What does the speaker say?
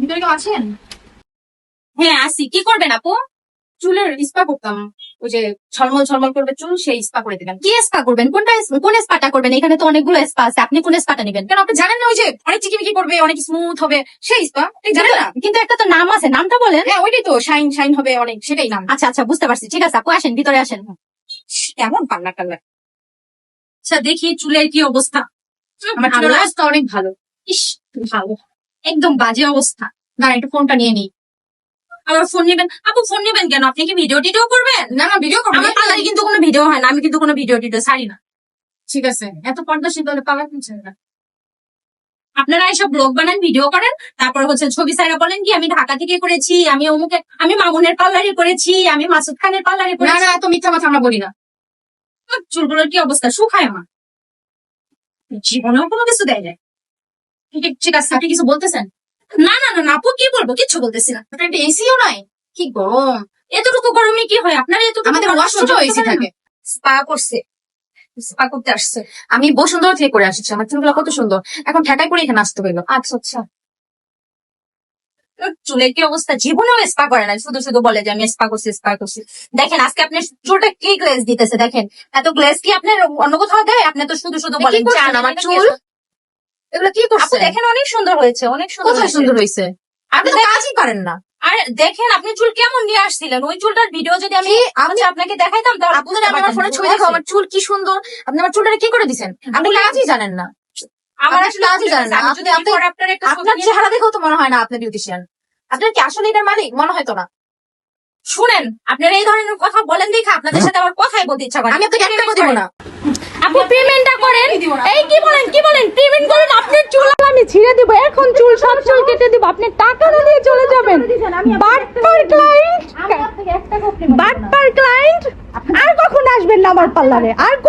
ভিতরে কেউ আছেন? হ্যাঁ আসি, কি করবেন আপু? চুলের স্পা করতাম, ওই যে ঝলমল ঝলমল করবে চুল, সেই স্পা করে দিবেন। কি স্পা করবেন? কোন স্পাটা করবেন? এখানে তো অনেকগুলো স্পা আছে, আপনি কোন স্পাটা নেবেন? কেন আপনি জানেন না ওই যে অনেক চিকিমিকি করবে, অনেক স্মুথ হবে, সেই স্পা জানেন না? কিন্তু একটা তো নাম আছে, নামটা বলেন। হ্যাঁ ওইটাই তো, শাইন শাইন হবে অনেক, সেটাই নাম। আচ্ছা আচ্ছা, বুঝতে পারছি। ঠিক আছে আপু, আসেন ভিতরে আসেন। কেমন পার্লার টার্লার। আচ্ছা দেখি চুলের কি অবস্থা। আমার চুলের আল্লাহ। অবস্থা অনেক ভালো। ইস, ভালো। একদম বাজে অবস্থা। না একটু ফোনটা নিয়ে নিই। আবার ফোন নেবেন? আপু ফোন নেবেন কেন? আপনি কি ভিডিও টিডিও করবেন? না না, ভিডিও করবো। আমার পার্লারে কিন্তু কোনো ভিডিও হয় না, আমি কিন্তু কোনো ভিডিও টিডিও ছাড়ি না। ঠিক আছে, এত পর্দাশীল হলে পাওয়া যাচ্ছে না। আপনারা এইসব ব্লগ বানান, ভিডিও করেন, তারপর হচ্ছে ছবি সাইরা বলেন কি আমি ঢাকা থেকে করেছি, আমি অমুকে, আমি মামুনের পার্লারে করেছি, আমি মাসুদ খানের পার্লারে না করেছি। না, এত মিথ্যা কথা আমরা বলি না। চুলগুলোর কি অবস্থা, শুকায় আমার। জীবনেও কোনো কিছু দেয় যায়। ঠিক আছে, আপনি কিছু বলতেছেন? না না না না, আপু কি বলবো, কিচ্ছু বলতেছি না। আপনার একটা এসিও নাই? কি গরম। এতটুকু গরমে কি হয় আপনার? এতটুকু আমাদের গরম ওয়াশরুমেও সহ্য এসি করতে পারেন থাকে। না? স্পা করছে, স্পা করতে আসছে। আমি বসুন্ধরা থেকে করে আসছি, আমার চুলগুলো কত সুন্দর, এখন ঠেকাই করে এখানে আসতে হইলো। আচ্ছা আচ্ছা। চুলের কি অবস্থা? জীবনেও স্পা করে না, শুধু শুধু বলে যে আমি স্পা করছি স্পা করছি। দেখেন আজকে আপনার চুলটা কি গ্লেজ দিতেছে, দেখেন এত গ্লেজ কি আপনার অন্য কোথাও দেয়? আপনি তো শুধু শুধু বলেন করছেন জান আমার এটা কি চুল? স্পা? এগুলো কি আপু করছে? দেখেন অনেক সুন্দর হয়েছে, অনেক সুন্দর কোথায় হয়েছে। সুন্দর হয়েছে? আপনি তো দেখেন- কাজই পারেন না। আর দেখেন আপনি চুল কেমন নিয়ে আসছিলেন, ওই চুলটার ভিডিও যদি আমি কি? হচ্ছে আপনাকে দেখাইতাম তাহলে আপনার বুঝতে আমি আমার পারতেন ফোনে যে ছবি হয়েছে। দেখো আমার চুল কি সুন্দর, আপনি আমার চুলটা কি করে দিছেন? আপনি কাজই জানেন না। আমার আপনি আসলে কাজই জানেন না। আমি যদি আপনি before after একটা ছবি আপনার নিয়ে- চেহারা দেখেও তো মনে হয় না আপনি বিউটিশিয়ান। আপনার কি আসলে এটার মালিক? মনে হয় তো না। শুনেন, আপনারা এই ধরনের কথা বলেন দেখে আপনাদের সাথে আমার কথাই বলতে ইচ্ছা করে। আমি আপনাকে এক টাকা দিব না। আপু পেমেন্টটা করেন। দিব না। এই কি বলেন পেমেন্ট করেন, আপনার চুল আমি ছিঁড়ে দিব, এখন চুল সব চুল কেটে দিব, আপনি টাকা না দিয়ে চলে যাবেন। বাটপার ক্লায়েন্ট, বাটপার ক্লায়েন্ট, আর কখন আসবেন না আমার পার্লারে? আর